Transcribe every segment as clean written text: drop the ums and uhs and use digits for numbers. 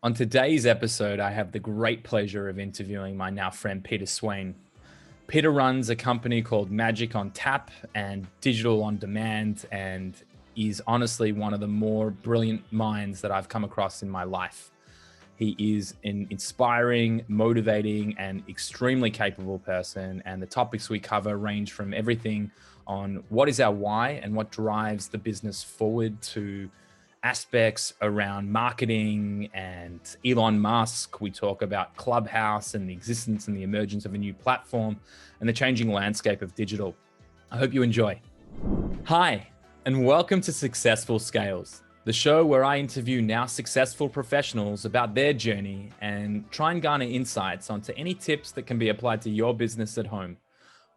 On today's episode, I have the great pleasure of interviewing my now friend Peter Swain. Peter runs a company called Magic on Tap and Digital on Demand, and is honestly one of the more brilliant minds that I've come across in my life. He is an inspiring, motivating, and extremely capable person. And the topics we cover range from everything on what is our why and what drives the business forward to aspects around marketing and Elon Musk. We talk about ClubHouse and the existence and the emergence of a new platform and the changing landscape of digital. I hope you enjoy. Hi, and welcome to Successful Scales, the show where I interview now successful professionals about their journey and try and garner insights onto any tips that can be applied to your business at home.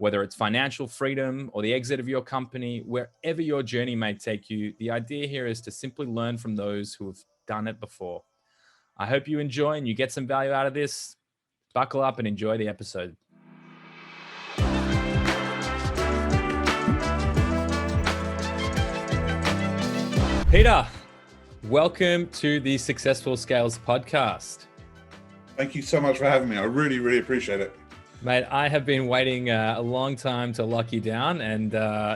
Whether it's financial freedom or the exit of your company, wherever your journey may take you, the idea here is to simply learn from those who have done it before. I hope you enjoy and you get some value out of this. Buckle up and enjoy the episode. Peter, welcome to the Successful Scales podcast. Thank you so much for having me. I really, really appreciate it. Mate, I have been waiting a long time to lock you down, and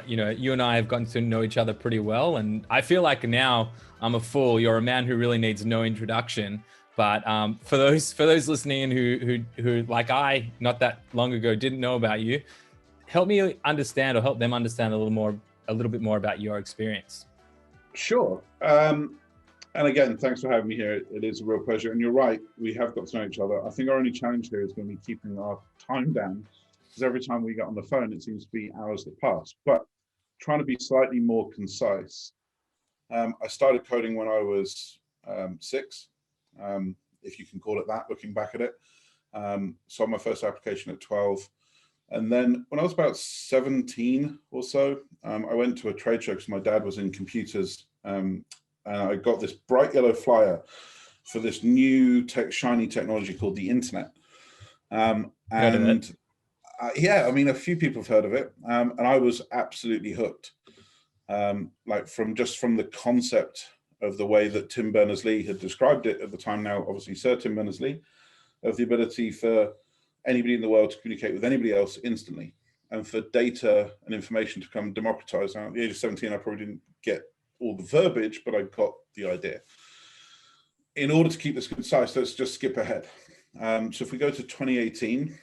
you and I have gotten to know each other pretty well. And I feel like now I'm a fool. You're a man who really needs no introduction. But for those listening who like I not that long ago didn't know about you, help me understand or help them understand a little bit more about your experience. Sure. And again, thanks for having me here. It is a real pleasure. And you're right, we have got to know each other. I think our only challenge here is going to be keeping our time down, because every time we get on the phone, it seems to be hours that pass. But trying to be slightly more concise. I started coding when I was 6, if you can call it that, looking back at it. Saw my first application at 12. And then when I was about 17 or so, I went to a trade show because my dad was in computers. And I got this bright yellow flyer for this new shiny technology called the internet. Yeah, I mean, a few people have heard of it. And I was absolutely hooked. Like from the concept of the way that Tim Berners-Lee had described it at the time, now obviously Sir Tim Berners-Lee, of the ability for anybody in the world to communicate with anybody else instantly, and for data and information to become democratized. Now, at the age of 17, I probably didn't get all the verbiage, but I got the idea. In order to keep this concise, let's just skip ahead. So if we go to 2018,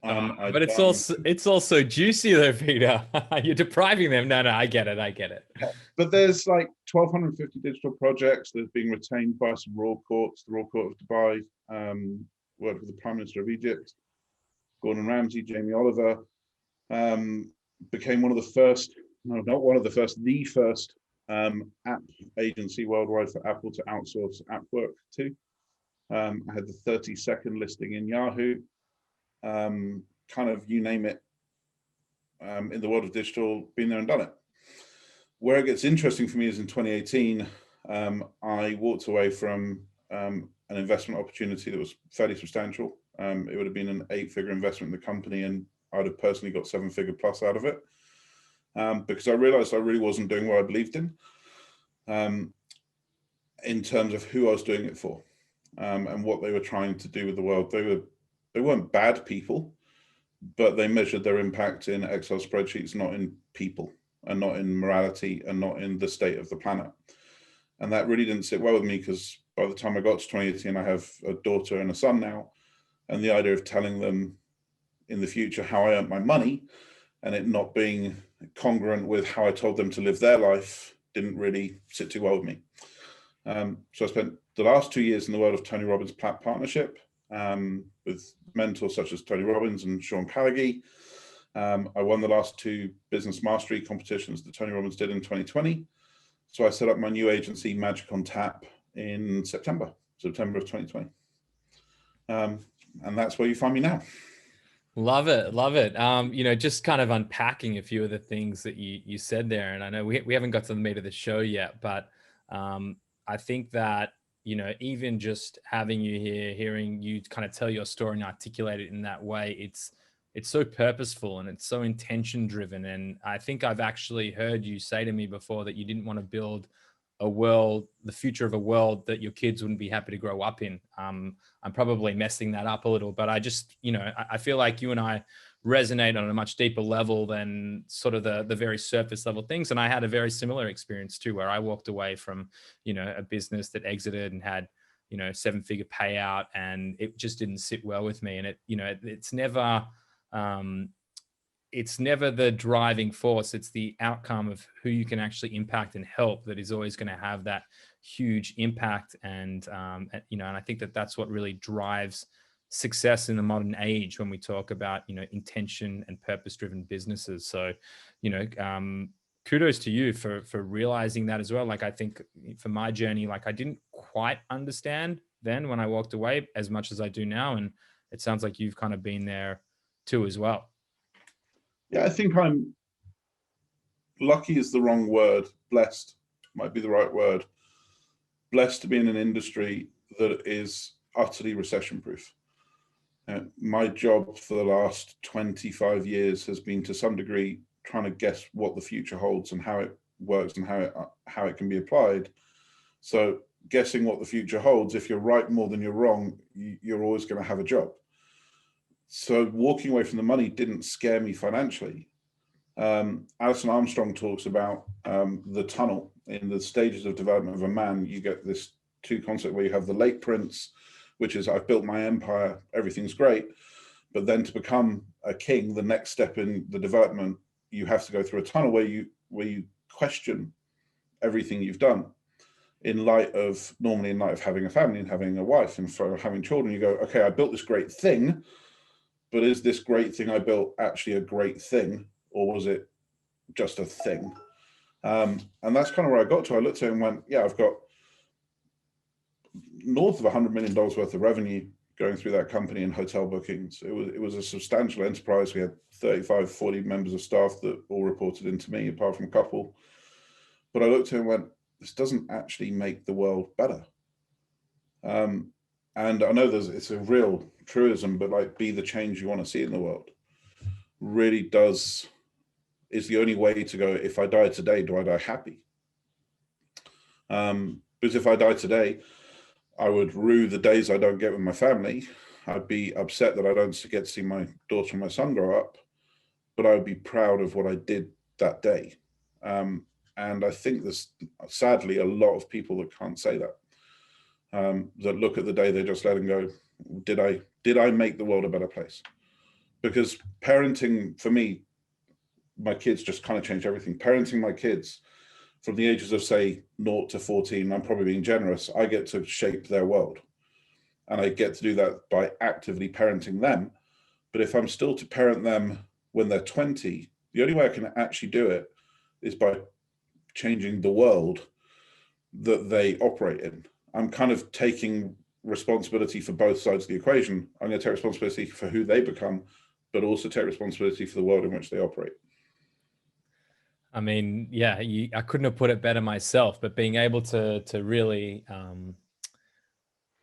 but it's also juicy though, Peter. You're depriving them. No, I get it. But there's like 1,250 digital projects that are being retained by some royal courts. The Royal Court of Dubai, worked with the Prime Minister of Egypt, Gordon Ramsay, Jamie Oliver, became one of the first, no, not one of the first, the first app agency worldwide for Apple to outsource app work to. I had the 32nd listing in Yahoo, kind of you name it, in the world of digital, been there and done it. Where it gets interesting for me is in 2018, I walked away from an investment opportunity that was fairly substantial. It would have been an 8-figure investment in the company, and I'd have personally got 7-figure plus out of it. Because I realized I really wasn't doing what I believed in terms of who I was doing it for, and what they were trying to do with the world. They weren't bad people, but they measured their impact in Excel spreadsheets, not in people, and not in morality, and not in the state of the planet. And that really didn't sit well with me, because by the time I got to 2018, I have a daughter and a son now, and the idea of telling them in the future how I earned my money and it not being congruent with how I told them to live their life didn't really sit too well with me. So I spent the last 2 years in the world of Tony Robbins' partnership, with mentors such as Tony Robbins and Sean Callaghy. I won the last 2 business mastery competitions that Tony Robbins did in 2020. So I set up my new agency, Magic on Tap, in September of 2020. And that's where you find me now. Love it. Just kind of unpacking a few of the things that you said there. And I know we haven't got to the meat of the show yet, but I think that, even just having you here, hearing you kind of tell your story and articulate it in that way, it's so purposeful and it's so intention driven. And I think I've actually heard you say to me before that you didn't want to build the future of a world that your kids wouldn't be happy to grow up in. I'm probably messing that up a little, but I just, I feel like you and I resonate on a much deeper level than sort of the very surface level things. And I had a very similar experience too, where I walked away from, a business that exited and had, 7-figure payout, and it just didn't sit well with me. And um, it's never the driving force. It's the outcome of who you can actually impact and help that is always going to have that huge impact. And and I think that that's what really drives success in the modern age when we talk about intention and purpose-driven businesses. So, kudos to you for realizing that as well. Like, I think for my journey, like, I didn't quite understand then when I walked away as much as I do now, and it sounds like you've kind of been there too as well. Yeah, I think I'm lucky is the wrong word. Blessed might be the right word. Blessed to be in an industry that is utterly recession proof. My job for the last 25 years has been, to some degree, trying to guess what the future holds and how it works and how it can be applied. So guessing what the future holds, if you're right more than you're wrong, you're always going to have a job. So walking away from the money didn't scare me financially. Alison Armstrong talks about the tunnel. In the stages of development of a man, you get this two concept where you have the late prince, which is, I've built my empire, everything's great. But then to become a king, the next step in the development, you have to go through a tunnel where you question everything you've done. Normally in light of having a family and having a wife and for having children, you go, okay, I built this great thing, but is this great thing I built actually a great thing, or was it just a thing? And that's kind of where I got to. I looked at it and went, yeah, I've got north of $100 million worth of revenue going through that company in hotel bookings. It was a substantial enterprise. We had 35, 40 members of staff that all reported into me, apart from a couple. But I looked at it and went, this doesn't actually make the world better. And I know it's a real truism, but like, be the change you want to see in the world really is the only way to go. If I die today, do I die happy? Because if I die today, I would rue the days I don't get with my family. I'd be upset that I don't get to see my daughter and my son grow up, but I would be proud of what I did that day. And I think there's sadly a lot of people that can't say that, that look at the day they just let and go, did I make the world a better place? Because parenting, for me, my kids just kind of changed everything. Parenting my kids from the ages of, say, 0 to 14, I'm probably being generous, I get to shape their world. And I get to do that by actively parenting them. But if I'm still to parent them when they're 20, the only way I can actually do it is by changing the world that they operate in. I'm kind of taking responsibility for both sides of the equation. I'm going to take responsibility for who they become, but also take responsibility for the world in which they operate. I mean, yeah, I couldn't have put it better myself, but being able to really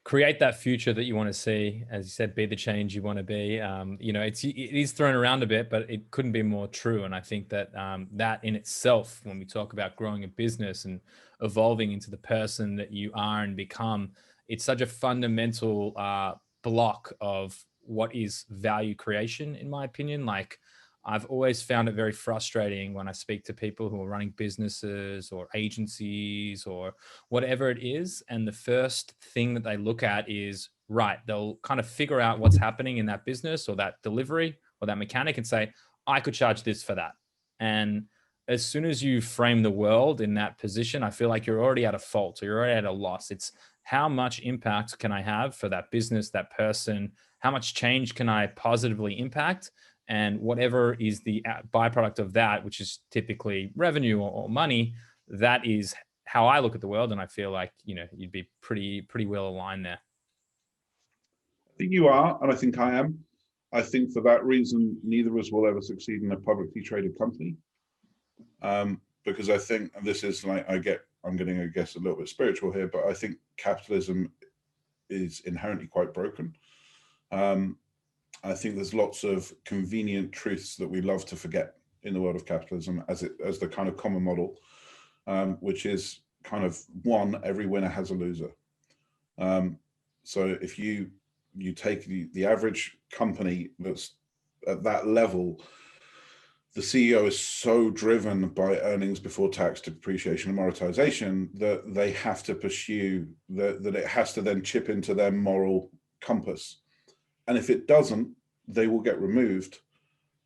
create that future that you want to see, as you said, be the change you want to be. It is thrown around a bit, but it couldn't be more true. And I think that that in itself, when we talk about growing a business and evolving into the person that you are and become, it's such a fundamental block of what is value creation, in my opinion. Like, I've always found it very frustrating when I speak to people who are running businesses or agencies or whatever it is. And the first thing that they look at is, right, they'll kind of figure out what's happening in that business or that delivery or that mechanic and say, I could charge this for that. And as soon as you frame the world in that position, I feel like you're already at a fault or you're already at a loss. It's how much impact can I have for that business, that person? How much change can I positively impact? And whatever is the byproduct of that, which is typically revenue or money, that is how I look at the world. And I feel like, you'd be pretty well aligned there. I think you are, and I think I am. I think for that reason, neither of us will ever succeed in a publicly traded company. Because I think, and this is like, I'm getting, I guess, a little bit spiritual here, but I think capitalism is inherently quite broken. I think there's lots of convenient truths that we love to forget in the world of capitalism as the kind of common model, which is kind of one, every winner has a loser. So if you take the average company that's at that level, the CEO is so driven by earnings before tax, depreciation, and amortization that they have to pursue that it has to then chip into their moral compass. And if it doesn't, they will get removed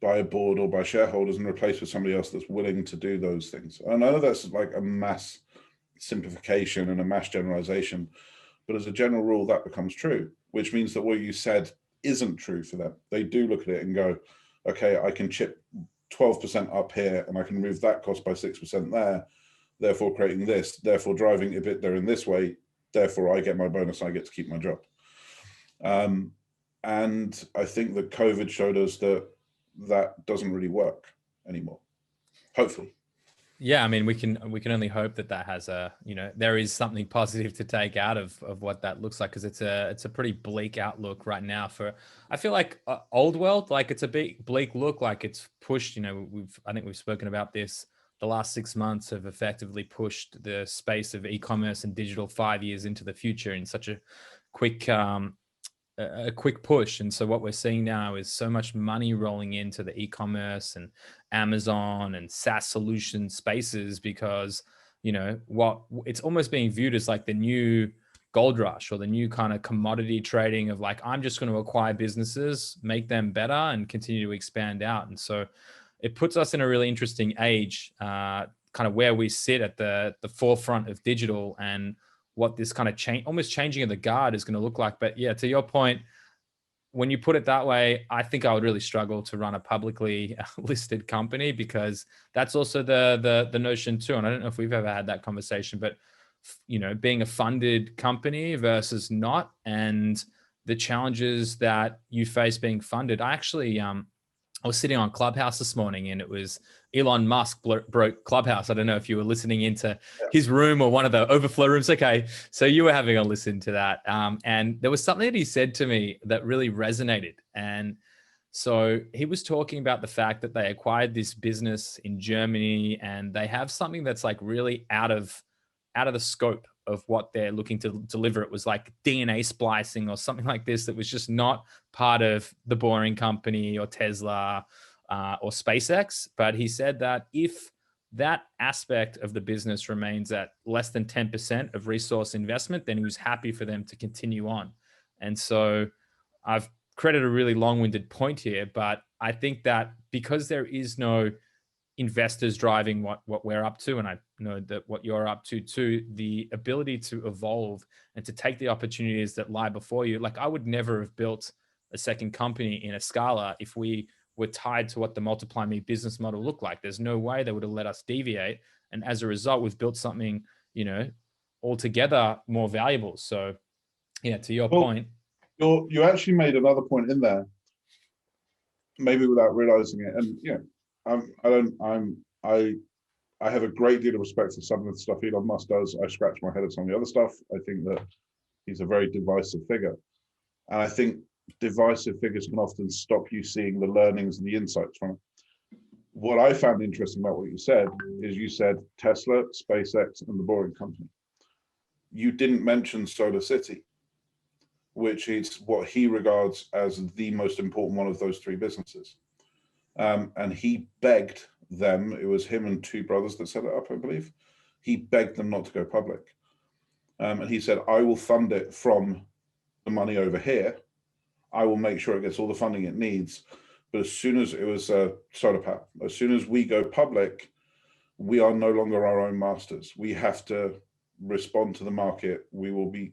by a board or by shareholders and replaced with somebody else that's willing to do those things. I know that's like a mass simplification and a mass generalization, but as a general rule, that becomes true, which means that what you said isn't true for them. They do look at it and go, okay, I can chip 12% up here and I can move that cost by 6% there, therefore creating this, therefore driving EBITDA in this way, therefore I get my bonus and I get to keep my job. And I think that COVID showed us that that doesn't really work anymore, hopefully. Yeah, I mean, we can only hope that that has a, there is something positive to take out of what that looks like, because it's a pretty bleak outlook right now for, I feel like old world, like it's a big bleak look, like it's pushed, I think we've spoken about this, the last 6 months have effectively pushed the space of e-commerce and digital 5 years into the future in such a quick push. And so what we're seeing now is so much money rolling into the e-commerce and Amazon and SaaS solution spaces, because, what it's almost being viewed as like the new gold rush or the new kind of commodity trading of like, I'm just going to acquire businesses, make them better and continue to expand out. And so it puts us in a really interesting age, kind of where we sit at the forefront of digital and what this kind of almost changing of the guard is going to look like. But yeah, to your point, when you put it that way, I think I would really struggle to run a publicly listed company, because that's also the notion too. And I don't know if we've ever had that conversation, but being a funded company versus not, and the challenges that you face being funded. I was sitting on ClubHouse this morning, and it was Elon Musk broke ClubHouse. I don't know if you were listening into his room or one of the overflow rooms. Okay, so you were having a listen to that. And there was something that he said to me that really resonated. And so he was talking about the fact that they acquired this business in Germany, and they have something that's like really out of the scope of what they're looking to deliver. It was like DNA splicing or something like this that was just not part of the Boring Company or Tesla or SpaceX. But he said that if that aspect of the business remains at less than 10% of resource investment, then he was happy for them to continue on. And so I've created a really long-winded point here, but I think that because there is no investors driving what we're up to, and I know that what you're up to too, the ability to evolve and to take the opportunities that lie before you. Like I would never have built a second company in a Scala if we were tied to what the Multiply Me business model looked like. There's no way they would have let us deviate. And as a result, we've built something, altogether more valuable. So yeah, to your point. You actually made another point in there, maybe without realizing it. And I have a great deal of respect for some of the stuff Elon Musk does. I scratch my head at some of the other stuff. I think that he's a very divisive figure. And I think divisive figures can often stop you seeing the learnings and the insights from it. What I found interesting about what you said is you said Tesla, SpaceX, and the Boring Company. You didn't mention Solar City, which is what he regards as the most important one of those three businesses. And he begged them, it was him and two brothers that set it up, I believe. He begged them not to go public. And he said, I will fund it from the money over here. I will make sure it gets all the funding it needs. But as soon as it was solar power, as soon as we go public, we are no longer our own masters. We have to respond to the market. We will be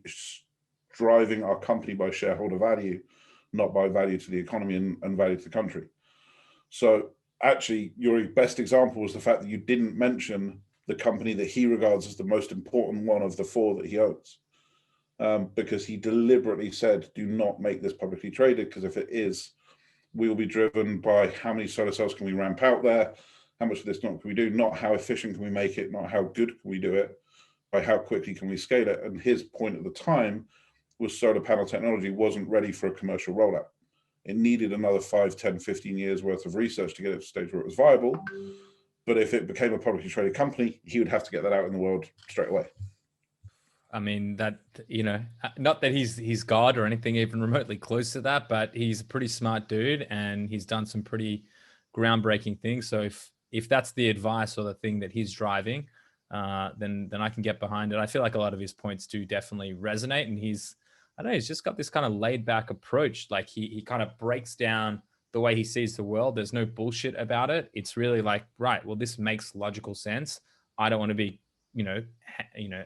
driving our company by shareholder value, not by value to the economy and value to the country. So actually, your best example was the fact that you didn't mention the company that he regards as the most important one of the four that he owns. Because he deliberately said, do not make this publicly traded, because if it is, we will be driven by how many solar cells can we ramp out there, how much of this can we do, not how efficient can we make it, not how good can we do it, by how quickly can we scale it. And his point at the time was solar panel technology wasn't ready for a commercial rollout. It needed another 5, 10, 15 years worth of research to get it to a stage where it was viable. But if it became a publicly traded company, he would have to get that out in the world straight away. I mean, that, not that he's God or anything even remotely close to that, but he's a pretty smart dude and he's done some pretty groundbreaking things. So if that's the advice or the thing that he's driving, then I can get behind it. I feel like a lot of his points do definitely resonate, and I don't know, he's just got this kind of laid back approach. Like he kind of breaks down the way he sees the world. There's no bullshit about it. It's really like, right, well, this makes logical sense. I don't want to be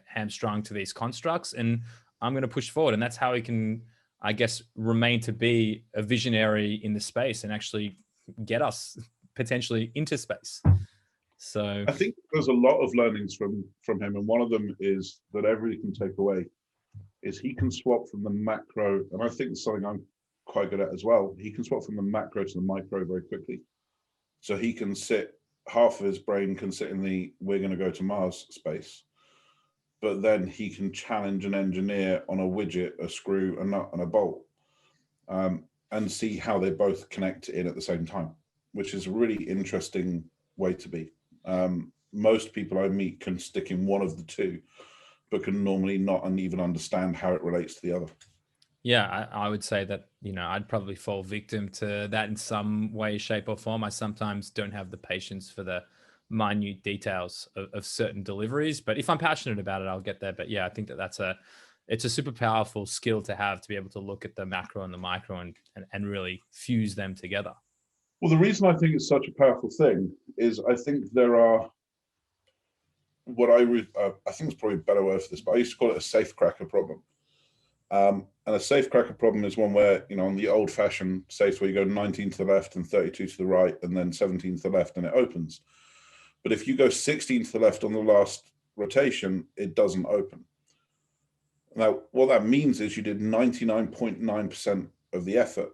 hamstrung to these constructs, and I'm going to push forward. And that's how he can, I guess, remain to be a visionary in the space and actually get us potentially into space. So I think there's a lot of learnings from him, and one of them is that everybody can take away is he can swap from the macro, and I think it's something I'm quite good at as well. He can swap from the macro to the micro very quickly. So he can sit, half of his brain can sit in the we're going to go to Mars space, but then he can challenge an engineer on a widget, a screw, a nut, and a bolt, and see how they both connect in at the same time, which is a really interesting way to be. Most people I meet can stick in one of the two, but can normally not even understand how it relates to the other. Yeah, I would say that, I'd probably fall victim to that in some way, shape, or form. I sometimes don't have the patience for the minute details of certain deliveries, but if I'm passionate about it, I'll get there. But yeah, I think that it's a super powerful skill to have, to be able to look at the macro and the micro and really fuse them together. Well, the reason I think it's such a powerful thing is I think there are what I think it's probably a better word for this, but I used to call it a safecracker problem. And a safecracker problem is one where, on the old-fashioned safes where you go 19 to the left and 32 to the right and then 17 to the left and it opens. But if you go 16 to the left on the last rotation, it doesn't open. Now, what that means is you did 99.9% of the effort,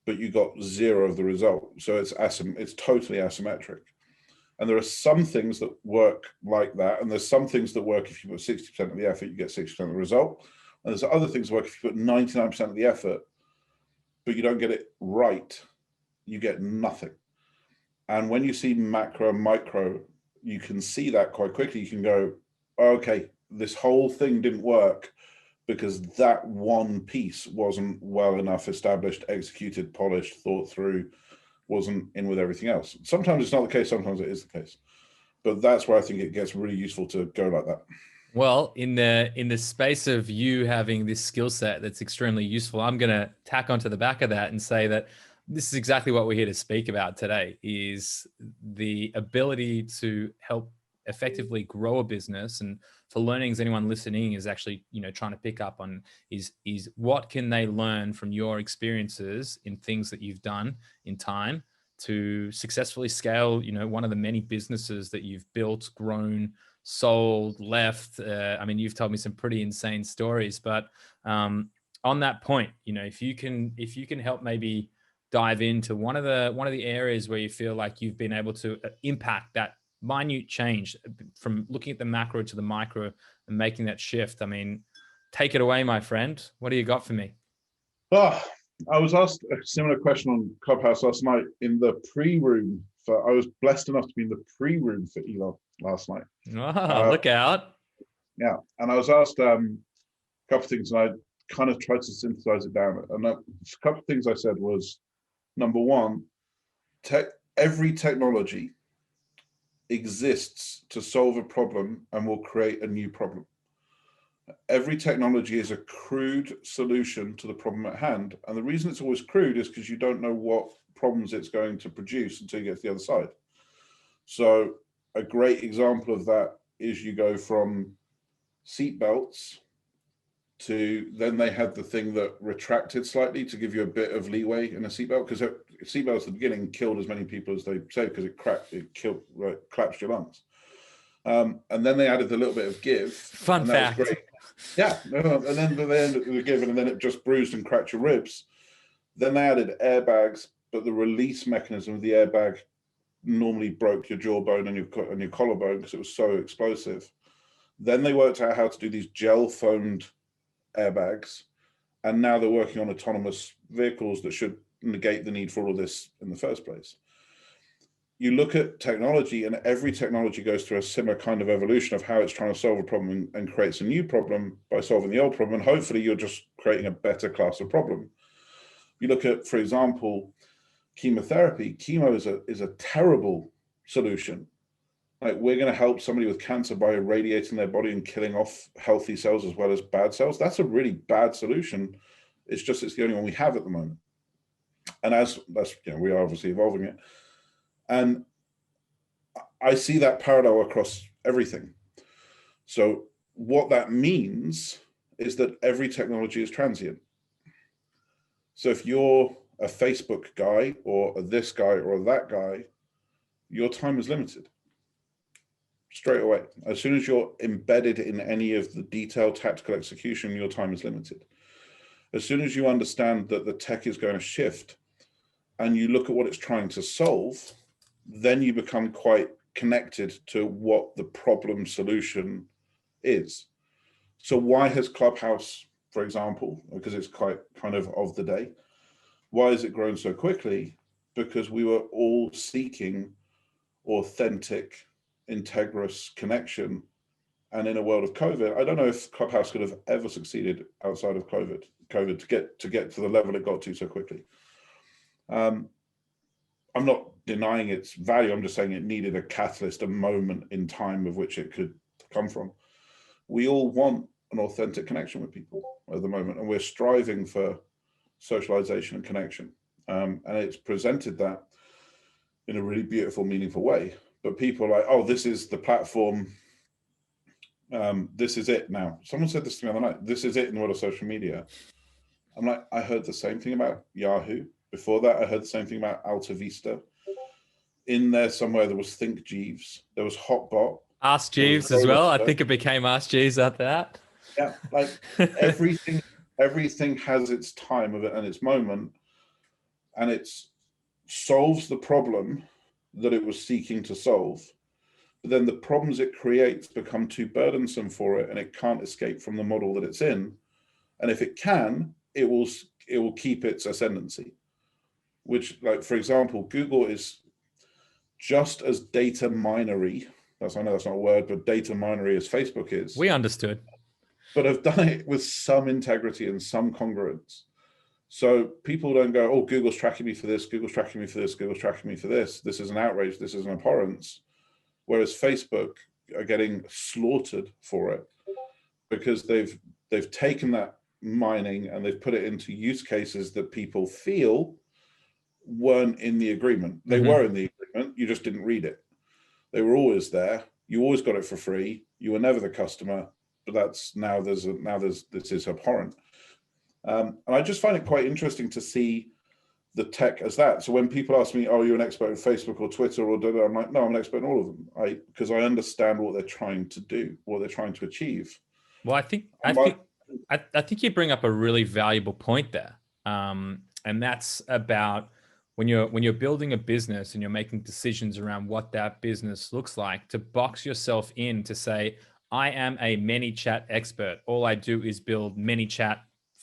but you got 0 of the result. So it's totally asymmetric. And there are some things that work like that. And there's some things that work if you put 60% of the effort, you get 60% of the result. And there's other things that work if you put 99% of the effort, but you don't get it right, you get nothing. And when you see macro and micro, you can see that quite quickly. You can go, okay, this whole thing didn't work because that one piece wasn't well enough established, executed, polished, thought through, wasn't in with everything else. Sometimes it's not the case, sometimes it is the case. But that's where I think it gets really useful to go like that. Well, in the space of you having this skill set that's extremely useful, I'm going to tack onto the back of that and say that this is exactly what we're here to speak about today, is the ability to help effectively grow a business. And for learnings, anyone listening is actually, trying to pick up on is what can they learn from your experiences in things that you've done in time to successfully scale, one of the many businesses that you've built, grown, sold, left. I mean, you've told me some pretty insane stories, but on that point, if you can help maybe dive into one of the areas where you feel like you've been able to impact that minute change from looking at the macro to the micro and making that shift. I mean, take it away, my friend. What do you got for me? Oh, I was asked a similar question on ClubHouse last night in the pre-room. I was blessed enough to be in the pre-room for Elon last night. Look out. Yeah. And I was asked a couple of things, and I kind of tried to synthesize it down. And a couple of things I said was, number one, every technology exists to solve a problem and will create a new problem. Every technology is a crude solution to the problem at hand. And the reason it's always crude is because you don't know what problems it's going to produce until you get to the other side. So a great example of that is you go from seat belts to, then they had the thing that retracted slightly to give you a bit of leeway in a seatbelt, because seatbelts at the beginning killed as many people as they say because it collapsed your lungs. And then they added a little bit of give. Fun fact. That was great. Yeah, and then they ended the give, and then it just bruised and cracked your ribs. Then they added airbags, but the release mechanism of the airbag normally broke your jawbone and your collarbone because it was so explosive. Then they worked out how to do these gel foamed airbags, and now they're working on autonomous vehicles that should negate the need for all of this in the first place. you look at technology, and every technology goes through a similar kind of evolution of how it's trying to solve a problem and creates a new problem by solving the old problem. And hopefully you're just creating a better class of problem. You look at, for example, chemotherapy. Chemo is a terrible solution. Like, we're going to help somebody with cancer by irradiating their body and killing off healthy cells as well as bad cells. That's a really bad solution. It's the only one we have at the moment. And we are obviously evolving it. And I see that parallel across everything. So what that means is that every technology is transient. So if you're a Facebook guy or a this guy or that guy, your time is limited. Straight away. As soon as you're embedded in any of the detailed tactical execution, your time is limited. As soon as you understand that the tech is going to shift and you look at what it's trying to solve, then you become quite connected to what the problem solution is. So why has ClubHouse, for example, because it's quite kind of the day, why has it grown so quickly? Because we were all seeking authentic, integrous connection. And in a world of COVID, I don't know if ClubHouse could have ever succeeded outside of COVID to get to the level it got to so quickly. I'm not denying its value. I'm just saying it needed a catalyst, a moment in time of which it could come from. We all want an authentic connection with people at the moment, and we're striving for socialization and connection. And it's presented that in a really beautiful, meaningful way. But people are like, oh, this is the platform. This is it now. Someone said this to me the other night. This is it in the world of social media. I'm like, I heard the same thing about Yahoo. Before that, I heard the same thing about Alta Vista. In there somewhere, there was Think Jeeves. There was Hotbot. Ask Jeeves as well. I think it became Ask Jeeves after that. Yeah, like everything has its time of it and its moment, and it solves the problem that it was seeking to solve. But then the problems it creates become too burdensome for it, and it can't escape from the model that it's in. And if it can, it will keep its ascendancy. Which, like, for example, Google is just as data minery. I know that's not a word, but data minery as Facebook is. We understood. But have done it with some integrity and some congruence. So people don't go, oh, Google's tracking me for this, Google's tracking me for this, Google's tracking me for this. This is an outrage, this is an abhorrence. Whereas Facebook are getting slaughtered for it because they've taken that mining and they've put it into use cases that people feel weren't in the agreement. They were in the agreement, you just didn't read it. They were always there. You always got it for free. You were never the customer. But this is abhorrent. And I just find it quite interesting to see the tech as that. So when people ask me, oh, you're an expert in Facebook or Twitter or da-da, I'm like, no, I'm an expert in all of them. Because I understand what they're trying to do, what they're trying to achieve. Well, I think you bring up a really valuable point there. And that's about when you're building a business and you're making decisions around what that business looks like, to box yourself in to say, I am a ManyChat expert. All I do is build ManyChat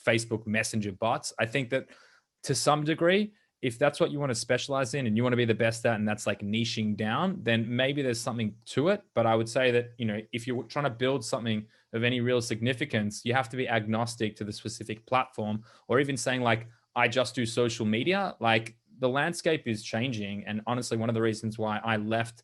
Facebook Messenger bots. I think that to some degree, if that's what you want to specialize in and you want to be the best at, and that's like niching down, then maybe there's something to it. But I would say that, if you're trying to build something of any real significance, you have to be agnostic to the specific platform, or even saying like, I just do social media. Like, the landscape is changing. And honestly, one of the reasons why I left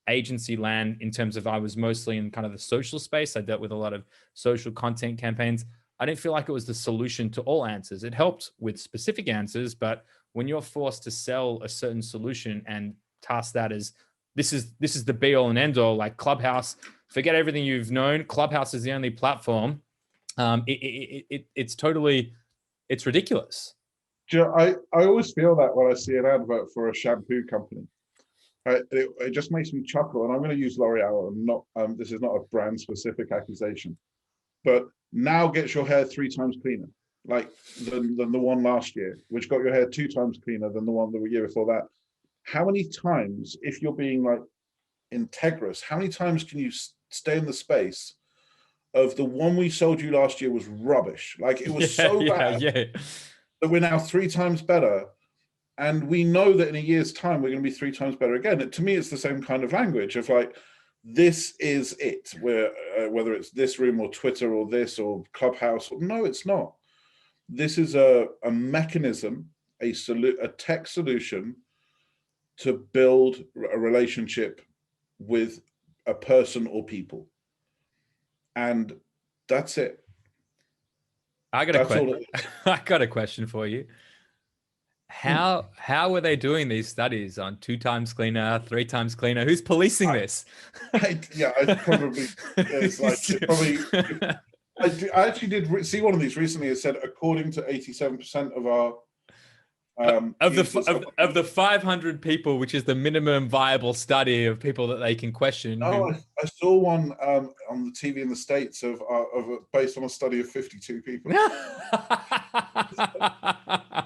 agency land in terms of I was mostly in kind of the social space. I dealt with a lot of social content campaigns. I didn't feel like it was the solution to all answers. It helped with specific answers, but when you're forced to sell a certain solution and task that as this is the be all and end all, like Clubhouse, forget everything you've known. Clubhouse is the only platform. It's ridiculous. I always feel that when I see an advert for a shampoo company. It just makes me chuckle, and I'm going to use L'Oreal. This is not a brand specific accusation, but now gets your hair 3 times cleaner, like than the one last year, which got your hair 2 times cleaner than the one the year before that. How many times, if you're being like integrous, how many times can you stay in the space of the one we sold you last year was rubbish? Like, it was so bad that we're now 3 times better. And we know that in a year's time, we're going to be 3 times better again. To me, it's the same kind of language of like, this is it, where whether it's this room or Twitter or this or ClubHouse. No, it's not. This is a mechanism, a tech solution to build a relationship with a person or people. And that's it. I got a question for you. How are they doing these studies on 2 times cleaner, 3 times cleaner? Who's policing this? I actually did see one of these recently. It said, according to 87% of our of the 500 people, which is the minimum viable study of people that they can question. Oh, I saw one on the TV in the States of based on a study of 52 people.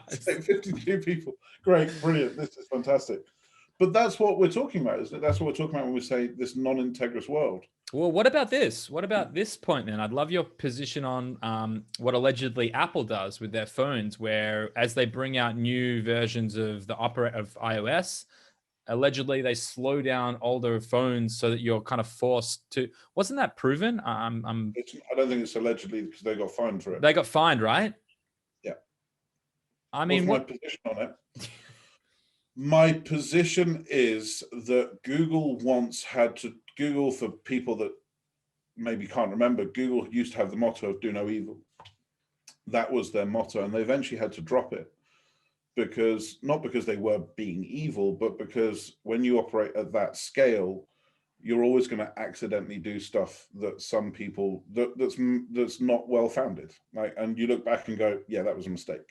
52 people. Great, brilliant. This is fantastic. But that's what we're talking about, isn't it? That's what we're talking about when we say this non-integrous world. Well, what about this? What about this point then? I'd love your position on what allegedly Apple does with their phones, where as they bring out new versions of iOS, allegedly they slow down older phones so that you're kind of forced to. Wasn't that proven? I don't think it's allegedly, because they got fined for it. They got fined, right? Yeah. I mean, what's my position on it? My position is that Google Google, for people that maybe can't remember, Google used to have the motto of do no evil. That was their motto, and they eventually had to drop it, not because they were being evil, but because when you operate at that scale, you're always going to accidentally do stuff that some people that's not well founded. Like, and you look back and go, yeah, that was a mistake.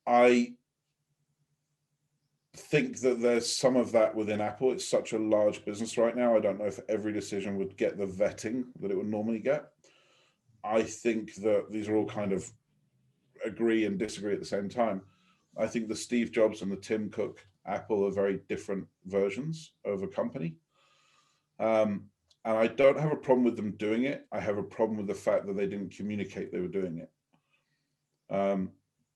I think that there's some of that within Apple. It's such a large business right now. I don't know if every decision would get the vetting that it would normally get. I think that these are all kind of agree and disagree at the same time. I think the Steve Jobs and the Tim Cook Apple are very different versions of a company. And I don't have a problem with them doing it. I have a problem with the fact that they didn't communicate they were doing it.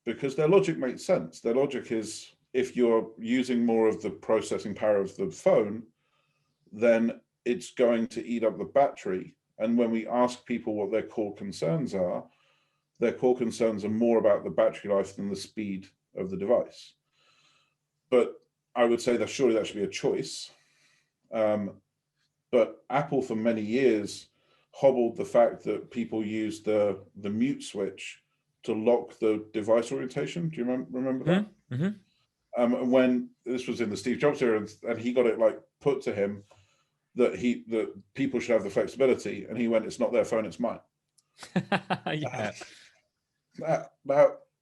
Because their logic makes sense. Their logic is, if you're using more of the processing power of the phone, then it's going to eat up the battery. And when we ask people what their core concerns are more about the battery life than the speed of the device. But I would say that surely that should be a choice. But Apple for many years hobbled the fact that people used the mute switch to lock the device orientation. Do you remember that? Mm-hmm. When this was in the Steve Jobs era, and he got it like put to him that people should have the flexibility, and he went, "It's not their phone, it's mine." Yeah.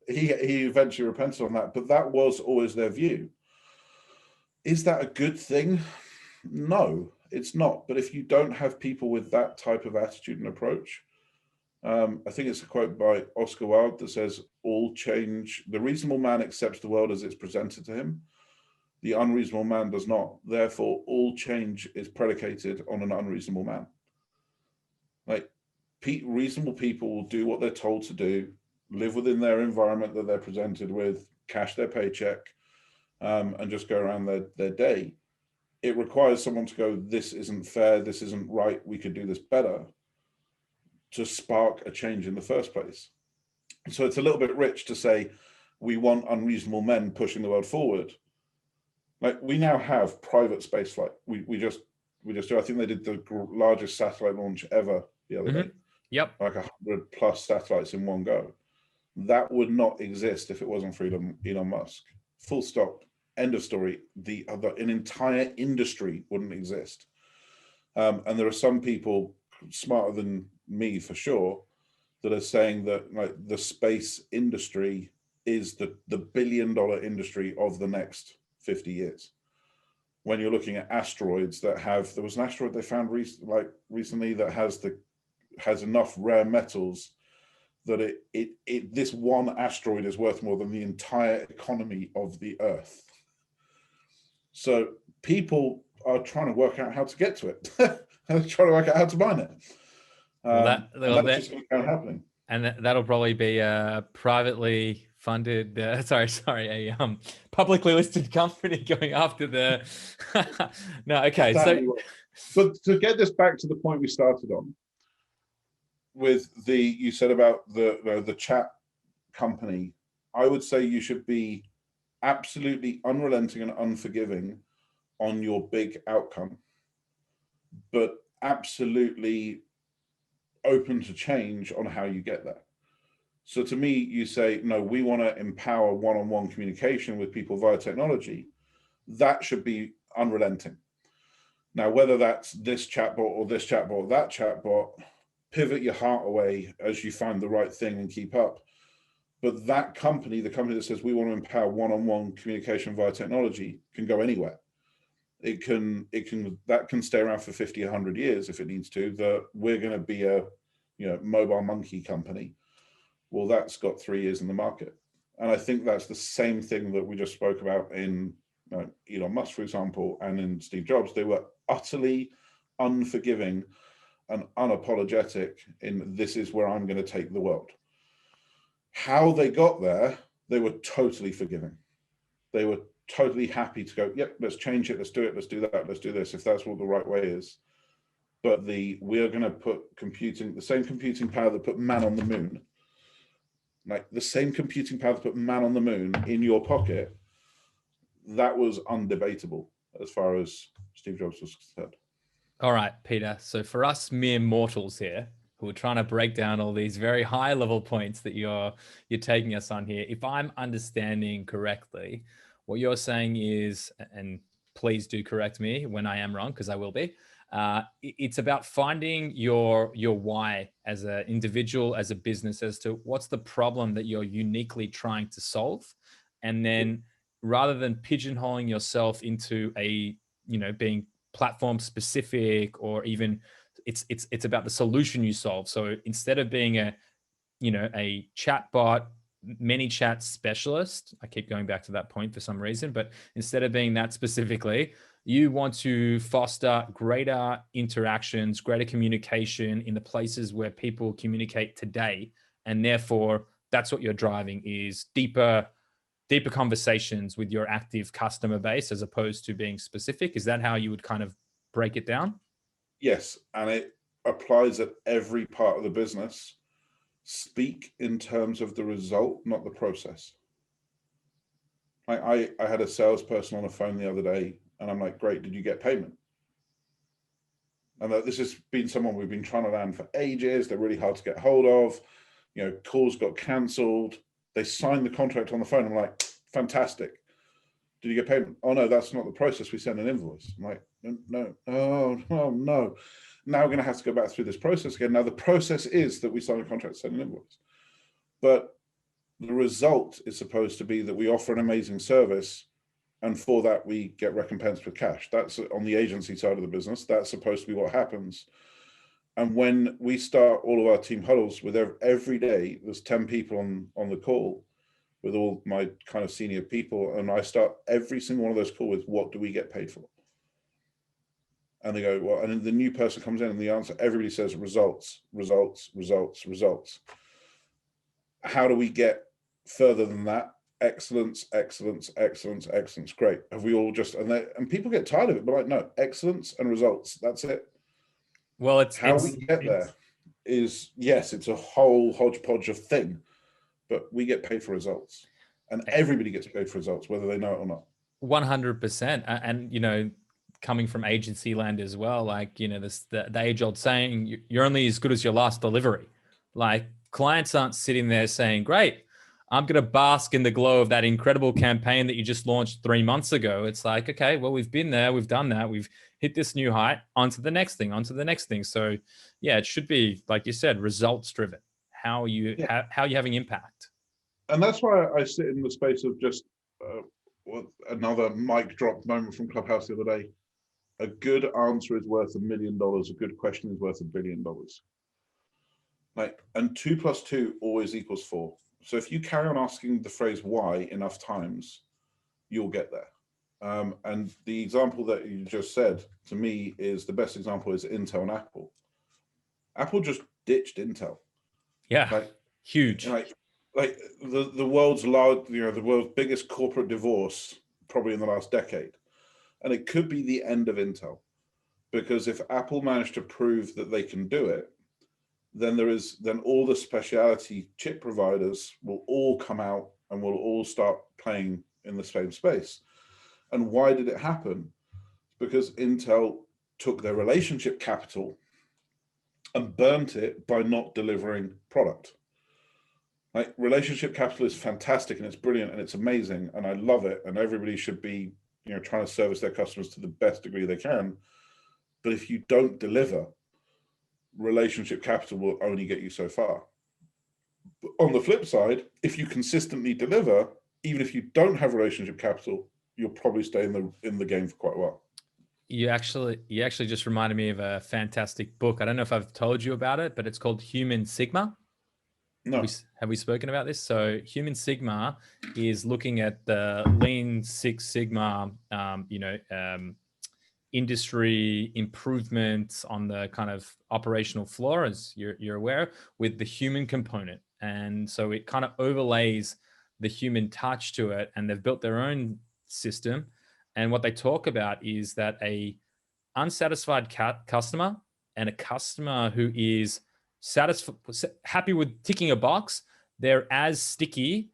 He eventually repented on that, but that was always their view. Is that a good thing? No, it's not. But if you don't have people with that type of attitude and approach, I think it's a quote by Oscar Wilde that says, the reasonable man accepts the world as it's presented to him. The unreasonable man does not. Therefore, all change is predicated on an unreasonable man. Like, reasonable people will do what they're told to do, live within their environment that they're presented with, cash their paycheck, and just go around their day. It requires someone to go, this isn't fair, this isn't right, we could do this better, to spark a change in the first place. So it's a little bit rich to say we want unreasonable men pushing the world forward. Like, we now have private spaceflight. We just do. I think they did the largest satellite launch ever the other day. Yep. Like 100 plus satellites in one go. That would not exist if it wasn't for Elon Musk. Full stop. End of story. An entire industry wouldn't exist. And there are some people smarter than me for sure that are saying that, like, the space industry is the $1 billion industry of the next 50 years. When you're looking at asteroids there was an asteroid they found recently that has enough rare metals that this one asteroid is worth more than the entire economy of the Earth. So people are trying to work out how to get to it. They're trying to work out how to mine it. That's just going to keep happening. And that'll probably be privately funded, sorry, a publicly listed company going after the. No, okay. Exactly. But to get this back to the point we started on, with you said about the chat company, I would say you should be absolutely unrelenting and unforgiving on your big outcome, but absolutely open to change on how you get there. So to me, you say, no, we want to empower one-on-one communication with people via technology. That should be unrelenting. Now, whether that's this chatbot or this chatbot or that chatbot, pivot your heart away as you find the right thing and keep up. But that company, the company that says we want to empower one-on-one communication via technology, can go anywhere. That can stay around for 50, 100 years if it needs to. That we're going to be a mobile monkey company. Well, that's got 3 years in the market. And I think that's the same thing that we just spoke about in Elon Musk, for example, and in Steve Jobs. They were utterly unforgiving and unapologetic in this is where I'm going to take the world. How they got there, they were totally forgiving. They were totally happy to go, yep, let's change it, let's do it, let's do that, let's do this, if that's what the right way is. But we're going to put the same computing power that put man on the moon, like the same computing power that put man on the moon in your pocket, that was undebatable as far as Steve Jobs was concerned. All right, Peter. So for us mere mortals here, who are trying to break down all these very high level points that you're taking us on here, if I'm understanding correctly, what you're saying is, and please do correct me when I am wrong, because I will be, it's about finding your why as an individual, as a business, as to what's the problem that you're uniquely trying to solve. And then rather than pigeonholing yourself into being platform specific, or even it's about the solution you solve. So instead of being a chatbot, many chat specialist, I keep going back to that point for some reason, but instead of being that specifically, you want to foster greater interactions, greater communication in the places where people communicate today. And therefore, that's what you're driving, is deeper conversations with your active customer base, as opposed to being specific. Is that how you would kind of break it down? Yes, and it applies at every part of the business. Speak in terms of the result, not the process. I had a salesperson on the phone the other day, and I'm like, great, did you get payment? And this has been someone we've been trying to land for ages. They're really hard to get hold of. Calls got cancelled. They signed the contract on the phone. I'm like, fantastic. Did you get payment? Oh, no, that's not the process. We send an invoice. I'm like, no. Oh, no. Now we're going to have to go back through this process again. Now, the process is that we sign a contract, send an invoice. But the result is supposed to be that we offer an amazing service, and for that, we get recompensed with cash. That's on the agency side of the business. That's supposed to be what happens. And when we start all of our team huddles with every day, there's 10 people on the call with all my kind of senior people. And I start every single one of those calls with, what do we get paid for? And they go, well, and then the new person comes in and the answer, everybody says results, results, results, results. How do we get further than that? Excellence, excellence, excellence, excellence. Great. Have we all just, and people get tired of it, but like, no, excellence and results. That's it. Well, we get there is, yes, it's a whole hodgepodge of thing, but we get paid for results, and everybody gets paid for results, whether they know it or not. 100%. And, coming from agency land as well, like, the age old saying, you're only as good as your last delivery. Like, clients aren't sitting there saying, great, I'm going to bask in the glow of that incredible campaign that you just launched 3 months ago. It's like, okay, well, we've been there, we've done that, we've hit this new height, onto the next thing. So yeah, it should be, like you said, results driven. How are you having impact? And that's why I sit in the space of just another mic drop moment from ClubHouse the other day. A good answer is worth $1 million. A good question is worth $1 billion. And 2 + 2 always equals 4. So if you carry on asking the phrase why enough times, you'll get there. And the example that you just said to me is the best example is Intel and Apple. Apple just ditched Intel. Yeah, huge. like the world's large, the world's biggest corporate divorce probably in the last decade, and it could be the end of Intel, because if Apple managed to prove that they can do it, then all the specialty chip providers will all come out and will all start playing in the same space. And why did it happen? Because Intel took their relationship capital and burnt it by not delivering product. Like, relationship capital is fantastic and it's brilliant and it's amazing and I love it, and everybody should be, trying to service their customers to the best degree they can. But if you don't deliver, relationship capital will only get you so far. But on the flip side, if you consistently deliver, even if you don't have relationship capital, you'll probably stay in the game for quite a while. You actually just reminded me of a fantastic book. I don't know if I've told you about it, but it's called Human Sigma. No. Have we spoken about this? So Human Sigma is looking at the Lean Six Sigma, industry improvements on the kind of operational floor, as you're aware, with the human component. And so it kind of overlays the human touch to it, and they've built their own system. And what they talk about is that a unsatisfied customer and a customer who is happy with ticking a box, they're as sticky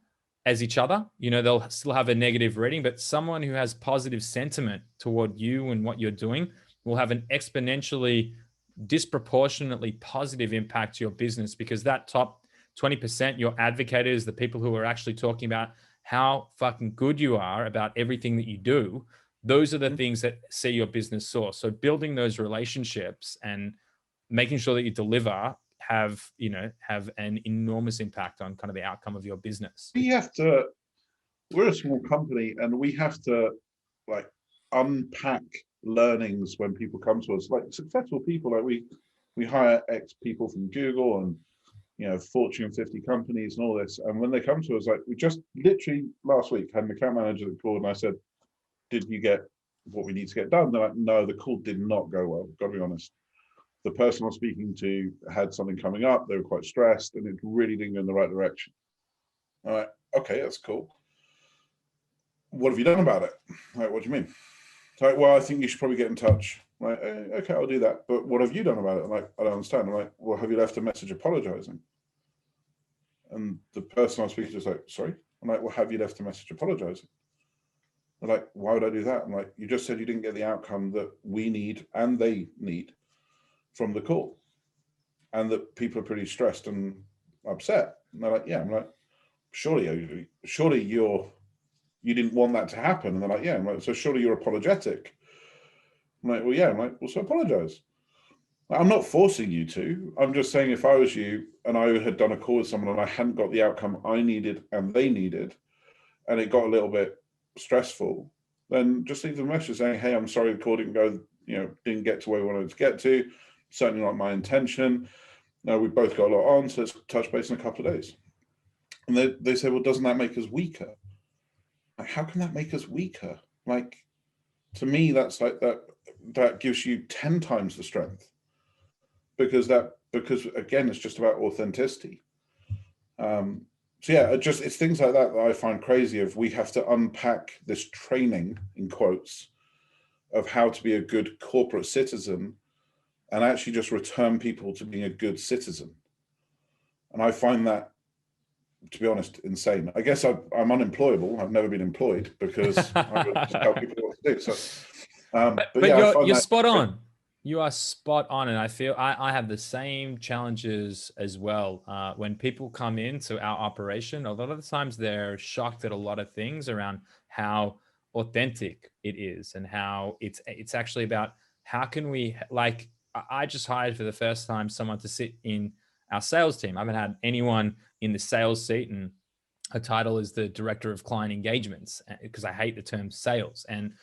as each other. They'll still have a negative rating, but someone who has positive sentiment toward you and what you're doing will have an exponentially, disproportionately positive impact to your business, because that top 20%, your advocators, the people who are actually talking about how fucking good you are about everything that you do, those are the things that see your business soar. So building those relationships and making sure that you deliver have an enormous impact on kind of the outcome of your business. We're a small company and we have to unpack learnings when people come to us, like successful people. Like we hire ex people from Google and Fortune 50 companies and all this. And when they come to us, like, we just literally last week had an account manager that called and I said, did you get what we need to get done? They're like, no, the call did not go well. Got to be honest. The person I was speaking to had something coming up. They were quite stressed and it really didn't go in the right direction. I'm like, okay, that's cool. What have you done about it? Like, what do you mean? Like, well, I think you should probably get in touch. I'm like, okay, I'll do that. But what have you done about it? I'm like, I don't understand. I'm like, well, have you left a message apologizing? And the person I was speaking to was like, sorry? I'm like, well, have you left a message apologizing? They're like, why would I do that? I'm like, you just said you didn't get the outcome that we need and they need from the call, and that people are pretty stressed and upset. And they're like, yeah. I'm like, surely you didn't want that to happen. And they're like, yeah. I'm like, so surely you're apologetic. I'm like, well, yeah. I'm like, well, so apologize. I'm not forcing you to. I'm just saying, if I was you and I had done a call with someone and I hadn't got the outcome I needed and they needed, and it got a little bit stressful, then just leave them a message saying, hey, I'm sorry the call didn't go, didn't get to where we wanted to get to. Certainly not my intention. No, we both got a lot on, so let's touch base in a couple of days. And they say, well, doesn't that make us weaker? Like, how can that make us weaker? Like, to me, that's like that gives you 10 times the strength, because again, it's just about authenticity. So yeah, it's things like that I find crazy. Of we have to unpack this training, in quotes, of how to be a good corporate citizen and actually just return people to being a good citizen. And I find that, to be honest, insane. I guess I'm unemployable. I've never been employed because I would just tell people what to do. So, but yeah, you're spot on. You are spot on. And I feel I have the same challenges as well. When people come into our operation, a lot of the times they're shocked at a lot of things around how authentic it is and how it's actually about how can we, like, I just hired for the first time someone to sit in our sales team. I haven't had anyone in the sales seat, and her title is the director of client engagements, because I hate the term sales. And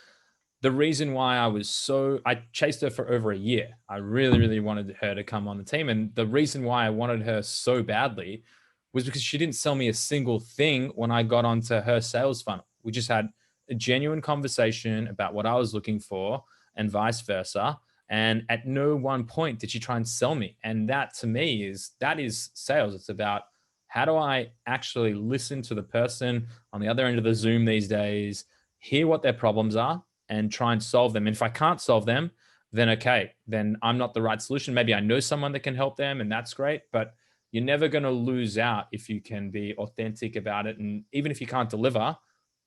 the reason why I chased her for over a year. I really, really wanted her to come on the team. And the reason why I wanted her so badly was because she didn't sell me a single thing when I got onto her sales funnel. We just had a genuine conversation about what I was looking for and vice versa. And at no one point did she try and sell me. And that, to me, that is sales. It's about How do I actually listen to the person on the other end of the Zoom these days, hear what their problems are, and try and solve them? And if I can't solve them, then okay, then I'm not the right solution. Maybe I know someone that can help them, and that's great. But you're never going to lose out if you can be authentic about it. And even if you can't deliver,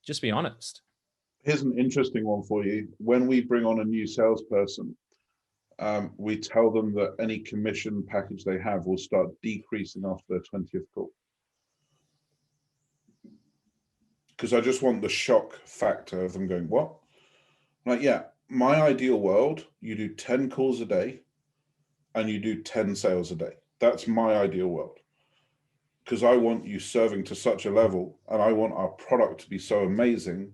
just be honest. Here's an interesting one for you. When we bring on a new salesperson, we tell them that any commission package they have will start decreasing after their 20th call. Because I just want the shock factor of them going, what? Like, yeah, my ideal world, you do 10 calls a day and you do 10 sales a day. That's my ideal world. Because I want you serving to such a level, and I want our product to be so amazing.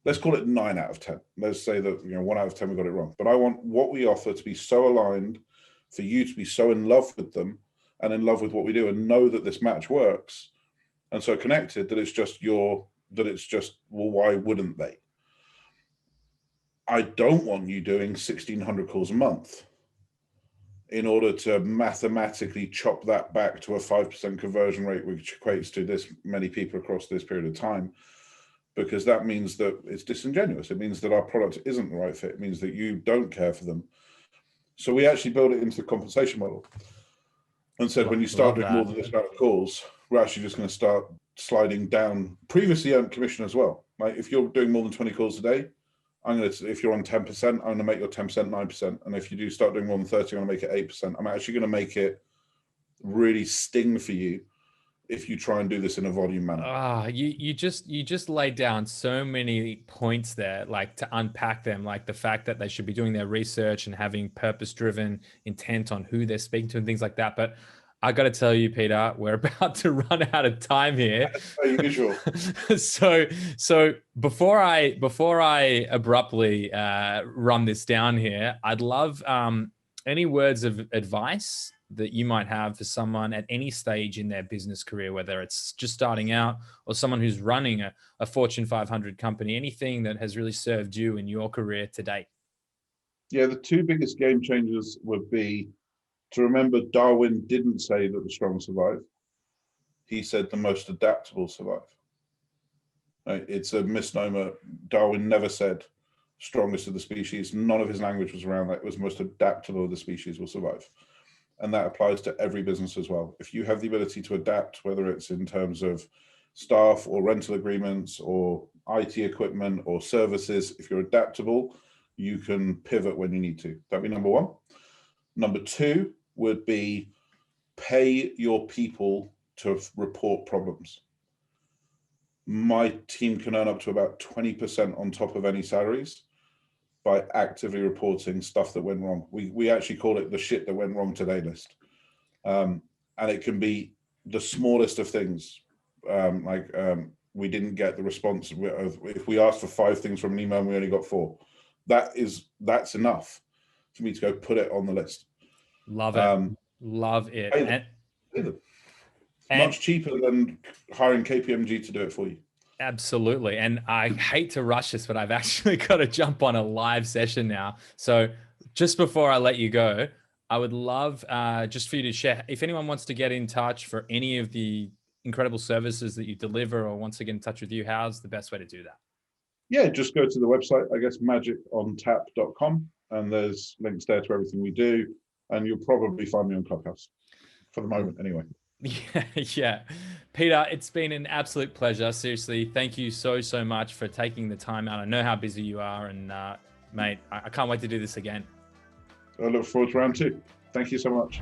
Let's call it 9 out of 10. Let's say that 1 out of 10 we got it wrong. But I want what we offer to be so aligned, for you to be so in love with them and in love with what we do, and know that this match works, and so connected that it's just well, why wouldn't they? I don't want you doing 1,600 calls a month in order to mathematically chop that back to a 5% conversion rate, which equates to this many people across this period of time, because that means that it's disingenuous. It means that our product isn't the right fit. It means that you don't care for them. So we actually build it into the compensation model and said, when you start doing more than this amount of calls, we're actually just going to start sliding down previously earned commission as well. Like, if you're doing more than 20 calls a day, if you're on 10%, I'm going to make your 10% 9%. And if you do start doing more than 30, I'm going to make it 8%. I'm actually going to make it really sting for you if you try and do this in a volume manner. You just laid down so many points there, like, to unpack them, like the fact that they should be doing their research and having purpose-driven intent on who they're speaking to and things like that. But I got to tell you, Peter, we're about to run out of time here. Usual. So before I abruptly run this down here, I'd love any words of advice that you might have for someone at any stage in their business career, whether it's just starting out or someone who's running a Fortune 500 company, anything that has really served you in your career to date. Yeah, the two biggest game changers would be to remember Darwin didn't say that the strong survive. He said the most adaptable survive. It's a misnomer. Darwin never said strongest of the species. None of his language was around that. It was most adaptable of the species will survive. And that applies to every business as well. If you have the ability to adapt, whether it's in terms of staff or rental agreements or IT equipment or services, if you're adaptable, you can pivot when you need to. That'd be number one. Number two would be pay your people to report problems. My team can earn up to about 20% on top of any salaries by actively reporting stuff that went wrong. We actually call it the shit that went wrong today list. And it can be the smallest of things. We didn't get the response. If we asked for 5 things from an email and we only got 4, that's enough for me to go put it on the list. Love it. Love it. And much cheaper than hiring KPMG to do it for you. Absolutely. And I hate to rush this, but I've actually got to jump on a live session now. So just before I let you go, I would love just for you to share, if anyone wants to get in touch for any of the incredible services that you deliver or wants to get in touch with you, how's the best way to do that? Yeah, just go to the website, I guess, magicontap.com, and there's links there to everything we do. And you'll probably find me on ClubHouse for the moment anyway. Yeah. Peter, it's been an absolute pleasure. Seriously, thank you so much for taking the time out. I know how busy you are, and mate, I can't wait to do this again. I look forward to round 2. Thank you so much.